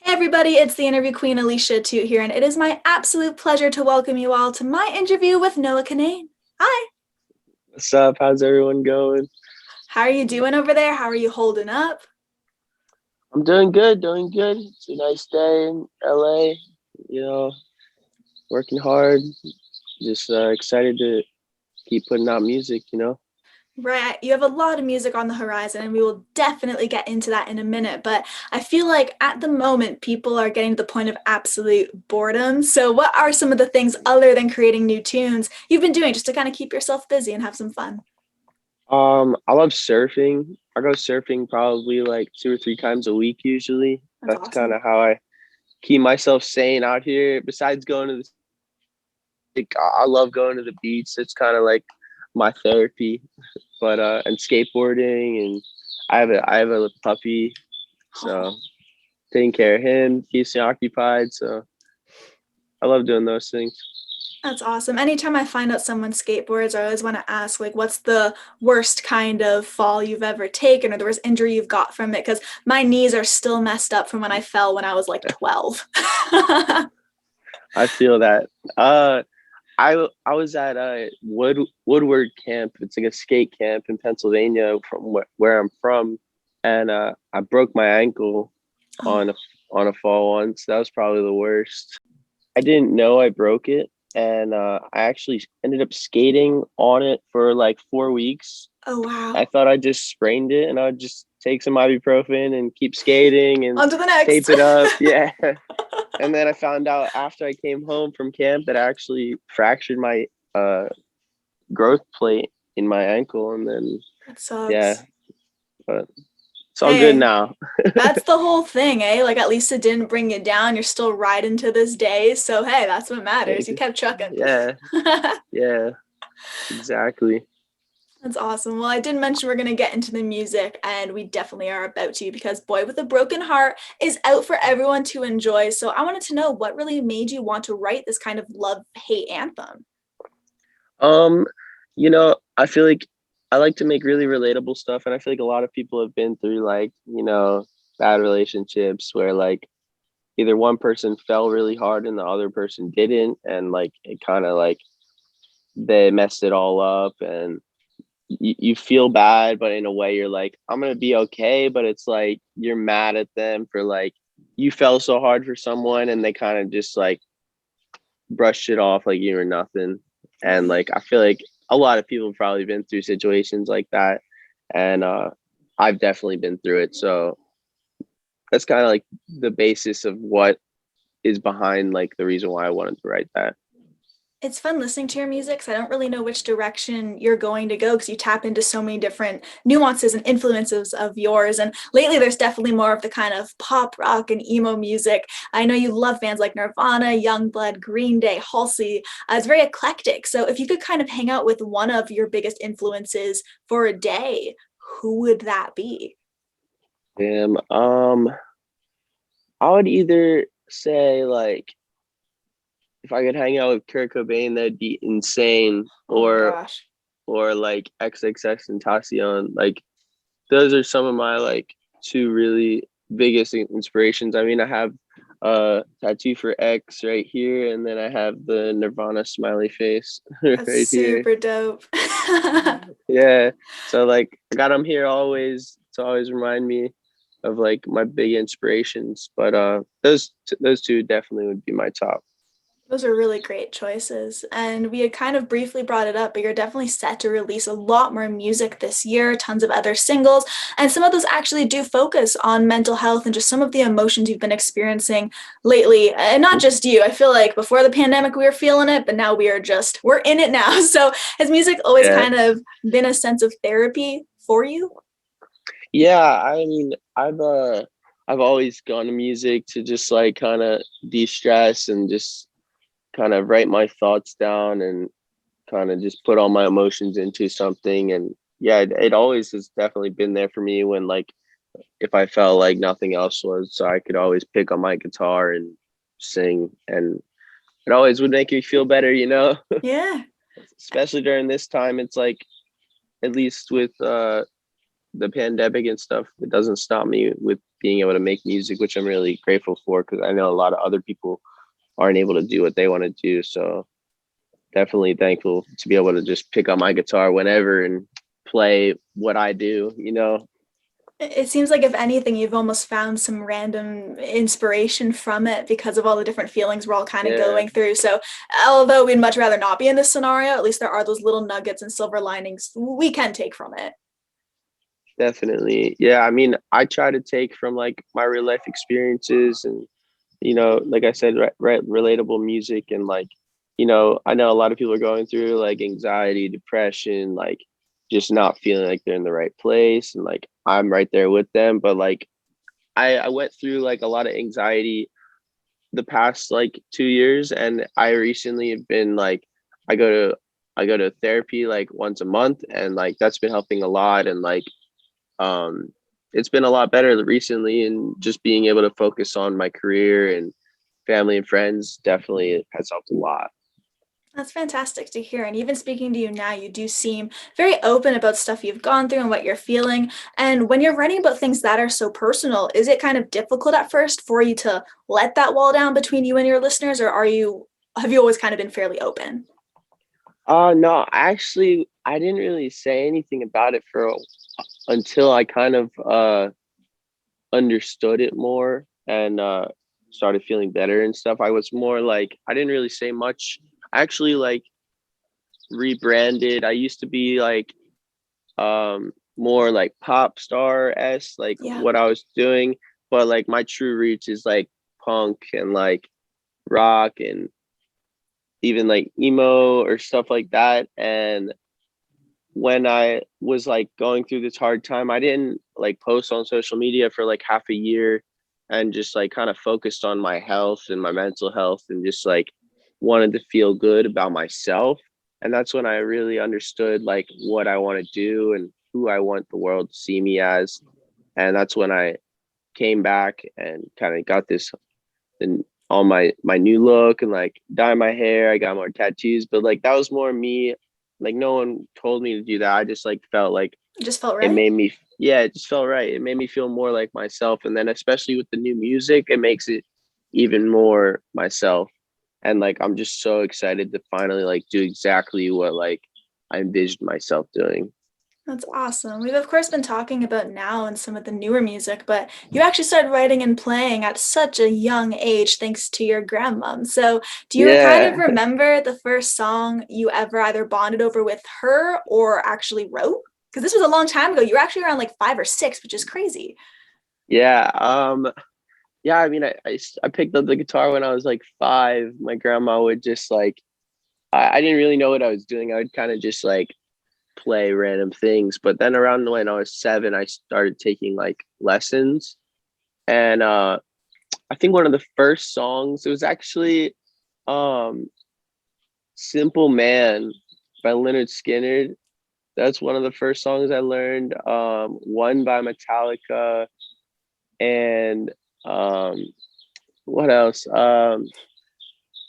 Hey everybody, it's the interview queen Alicia Atout here, and it is my absolute pleasure to welcome you all to my interview with Noah Cunane. Hi, What's up? How's everyone going? how are you doing over there? How are you holding up? I'm doing good, doing good. It's a nice day in LA, you know, working hard. Just excited to keep putting out music. Right, you have a lot of music on the horizon, and we will definitely get into that in a minute. But I feel like at the moment, people are getting to the point of absolute boredom. So, what are some of the things other than creating new tunes you've been doing just to kind of keep yourself busy and have some fun? I love surfing. I go surfing probably like 2 or 3 times a week usually. That's That's kind awesome. of how I keep myself sane out here. Besides going to I love going to the beach. It's kind of like my therapy. But and skateboarding, and I have a puppy, so Oh. taking care of him keeps me occupied. So I love doing those things. That's awesome. Anytime I find out someone skateboards, I always want to ask, like, what's the worst kind of fall you've ever taken or the worst injury you've got from it? Because my knees are still messed up from when I fell when I was like 12. I feel that. Uh, I was at a Woodward camp. It's like a skate camp in Pennsylvania from where I'm from, and I broke my ankle on a Oh, on a fall once. That was probably the worst. I didn't know I broke it, and I actually ended up skating on it for like 4 weeks. oh, I wow. thought I just sprained it, and I'd just take some ibuprofen and keep skating and On to the tape next. it up. Yeah. And then I found out after I came home from camp that I actually fractured my uh, growth plate in my ankle. And then, That yeah, sucks. but it's all good Hey, now. that's the whole thing, eh? Like, at least it didn't bring you down. You're still riding to this day. So, hey, that's what matters. Thank You you. kept trucking. Yeah, yeah, exactly. That's awesome. Well, I did mention we're going to get into the music, and we definitely are about to because Boy with a Broken Heart is out for everyone to enjoy. So I wanted to know what really made you want to write this kind of love hate anthem. Um, I feel like I like to make really relatable stuff, and I feel like a lot of people have been through like, bad relationships where like either one person fell really hard and the other person didn't, and like it kind of like they messed it all up, and you feel bad, but in a way you're like, I'm gonna be okay, but it's like you're mad at them for like you fell so hard for someone and they kind of just like brushed it off like you were nothing. And Right. like I feel like a lot of people have probably been through situations like that, and I've definitely been through it. So that's kind of like the basis of what is behind like the reason why I wanted to write that. It's fun listening to your music because I don't really know which direction you're going to go because you tap into so many different nuances and influences of yours. And lately, there's definitely more of the kind of pop rock and emo music. I know you love bands like Nirvana, Youngblood, Green Day, Halsey. It's very eclectic. So if you could kind of hang out with one of your biggest influences for a day, who would that be? I would either say like if I could hang out with Kurt Cobain, that'd be insane. Oh my Or gosh. like XXX and Tentacion. Like those are some of my like two really biggest inspirations. I mean, I have a tattoo for X right here, and then I have the Nirvana smiley face That's right here. super dope. Yeah. So like I got them here always to always remind me of like my big inspirations. But those two definitely would be my top. Those are really great choices. And we had kind of briefly brought it up, but you're definitely set to release a lot more music this year, tons of other singles. And some of those actually do focus on mental health and just some of the emotions you've been experiencing lately. And not just you. I feel like before the pandemic, we were feeling it, but now we're in it now. So has music always Yeah. kind of been a sense of therapy for you? Yeah, I mean, I've always gone to music to just like kind of de-stress and just kind of write my thoughts down and kind of just put all my emotions into something. And yeah, it always has definitely been there for me when like if I felt like nothing else was, so I could always pick up my guitar and sing, and it always would make me feel better. Yeah. Especially during this time. It's like at least with the pandemic and stuff, it doesn't stop me with being able to make music, which I'm really grateful for because I know a lot of other people aren't able to do what they want to do. So definitely thankful to be able to just pick up my guitar whenever and play what I do, you know? It seems like if anything, you've almost found some random inspiration from it because of all the different feelings we're all kind of Yeah, going through. So, although we'd much rather not be in this scenario, at least there are those little nuggets and silver linings we can take from it. definitely. Yeah, I mean, I try to take from like my real life experiences and, you know, like I said, relatable music and like, you know, I know a lot of people are going through like anxiety, depression, like just not feeling like they're in the right place. And like, I'm right there with them. But like, I went through like a lot of anxiety the past like 2 years, and I recently have been like, I go to I go to therapy like once a month, and like that's been helping a lot, and like um it's been a lot better recently, and just being able to focus on my career and family and friends definitely has helped a lot. That's fantastic to hear. And even speaking to you now, you do seem very open about stuff you've gone through and what you're feeling. And when you're writing about things that are so personal, is it kind of difficult at first for you to let that wall down between you and your listeners, or have you always kind of been fairly open? No, actually I didn't really say anything about it for until I kind of understood it more and started feeling better and stuff. I was more like, I didn't really say much. I actually like rebranded. I used to be like more like pop star s like Yeah. what I was doing, but like my true roots is like punk and like rock and even like emo or stuff like that. And when I was like going through this hard time, I didn't like post on social media for like half a year and just like kind of focused on my health and my mental health and just like wanted to feel good about myself. And that's when I really understood like what I want to do and who I want the world to see me as. And that's when I came back and kind of got this and all my new look and like dye my hair. I got more tattoos, but like that was more me. Like no one told me to do that. I just like felt like It just felt it right. made me, yeah, it just felt right. It made me feel more like myself. And then especially with the new music, it makes it even more myself. And like I'm just so excited to finally like do exactly what like I envisioned myself doing. That's awesome. We've of course been talking about now and some of the newer music, but you actually started writing and playing at such a young age thanks to your grandmom. So, do you kind of Yeah. remember the first song you ever either bonded over with her or actually wrote? Because this was a long time ago. You were actually around like 5 or 6, which is crazy. Yeah. Yeah, I mean, I picked up the guitar when I was like 5. My grandma would just like, I didn't really know what I was doing. I would kind of just like play random things. But then around when I was 7, I started taking like lessons. And I think one of the first songs, it was actually um, Simple Man by Leonard Skinner. That's one of the first songs I learned. One by Metallica and um, what else?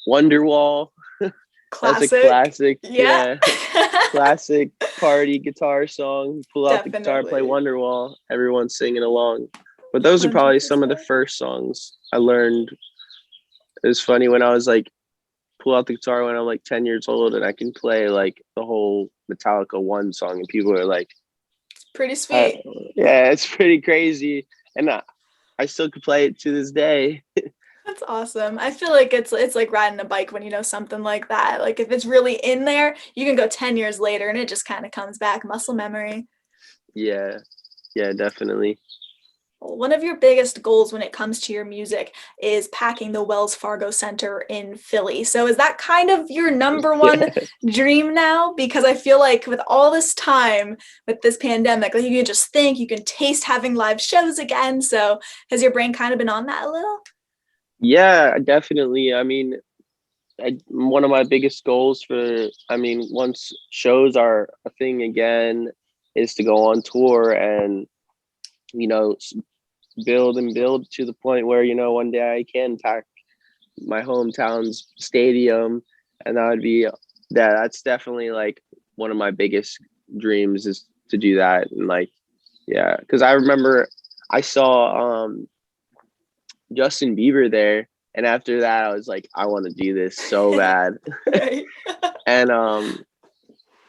Wonderwall. That's a Classic. classic, Yeah. yeah, classic party guitar song. Pull out the guitar, play Definitely. Wonderwall. Everyone's singing along. But those are probably some of the 100%. first songs I learned. It was funny when I was like, pull out the guitar when I'm like 10 years old and I can play like the whole Metallica One song, and people are like, Pretty uh, sweet. yeah, it's pretty crazy. And I still could play it to this day. That's awesome. I feel like it's like riding a bike when you know something like that. Like if it's really in there, you can go 10 years later and it just kind of comes back, muscle memory. Yeah, yeah, definitely. One of your biggest goals when it comes to your music is packing the Wells Fargo Center in Philly. So is that kind of your number one Yeah. dream now? Because I feel like with all this time with this pandemic, like you can just think, you can taste having live shows again. So has your brain kind of been on that a little? Yeah, definitely. I mean, one of my biggest goals for, I mean, once shows are a thing again, is to go on tour and, you know, build and build to the point where, you know, one day I can pack my hometown's stadium. And that would be, that's definitely like one of my biggest dreams is to do that. And like, Yeah, because I remember I saw Justin Bieber there, and after that, I was like, I want to do this so bad. Right. And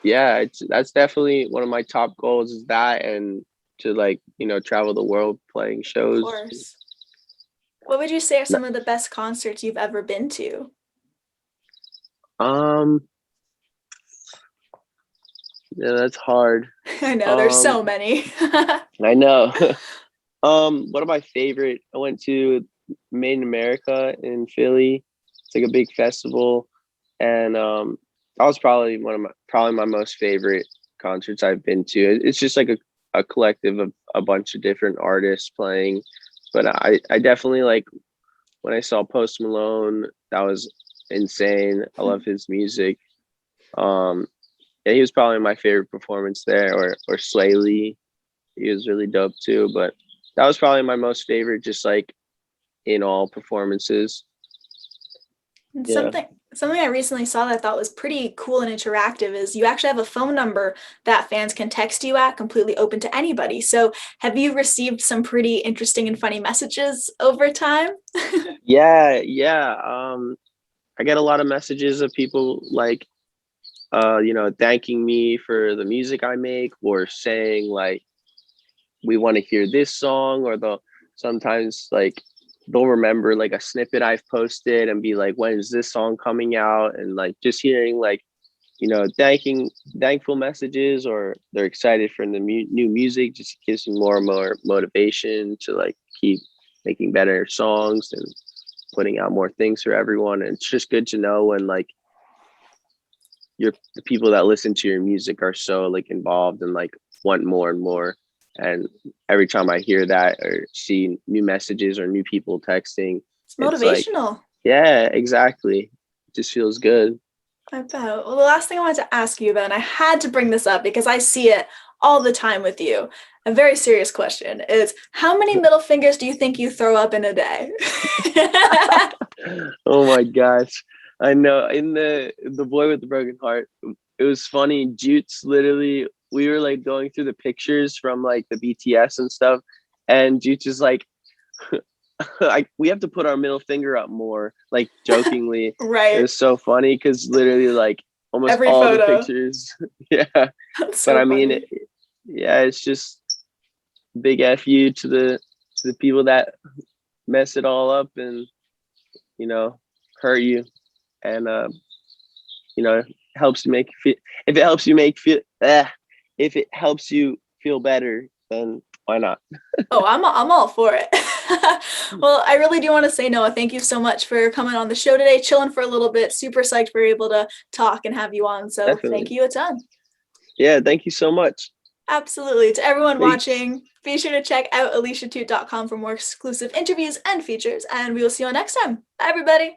yeah, that's definitely one of my top goals is that, and to like travel the world playing Of shows. course. What would you say are some of the best concerts you've ever been to? Um, yeah, that's hard. I know there's Um, so many. I know. One of my favorite, I went to Made in America in Philly. It's like a big festival, and that was probably probably my most favorite concerts I've been to. It's just like a collective of a bunch of different artists playing, but I definitely like when I saw Post Malone. That was insane. I love his music. Um, yeah, he was probably my favorite performance there, or Sway Lee. He was really dope too, but that was probably my most favorite, just like in all performances. And Yeah. something I recently saw that I thought was pretty cool and interactive is you actually have a phone number that fans can text you at, completely open to anybody. So have you received some pretty interesting and funny messages over time? Yeah. I get a lot of messages of people like thanking me for the music I make, or saying like we want to hear this song, or they'll sometimes like they'll remember like a snippet I've posted and be like, when is this song coming out? And like just hearing like thankful messages, or they're excited for the new music, just gives me more and more motivation to like keep making better songs and putting out more things for everyone. And it's just good to know when like the people that listen to your music are so like involved and like want more and more. And every time I hear that or see new messages or new people texting, It's it's like, motivational. yeah, exactly. It just feels good. I bet. Well, the last thing I wanted to ask you about, and I had to bring this up because I see it all the time with you, a very serious question is how many middle fingers do you think you throw up in a day? Oh my gosh. I know, in the boy with the broken heart, it was funny. Jutes literally, we were like going through the pictures from like the BTS and stuff, and Jutes is like, like we have to put our middle finger up more, like jokingly. It Right. was so funny because literally like almost Every all the photo. pictures. Yeah. That's But so I mean funny. yeah, it's just big F you to the people that mess it all up and you know hurt you, and you know helps you make feel, if it helps you if it helps you feel better, then why not? Oh, I'm all for it. Well, I really do want to say, Noah, thank you so much for coming on the show today, chilling for a little bit. Super psyched we were able to talk and have you on. So thank Definitely. you a ton. Yeah, thank you so much. Absolutely. To everyone Thank, watching, be sure to check out aliciatoot.com for more exclusive interviews and features, and we will see you all next time. Bye, everybody.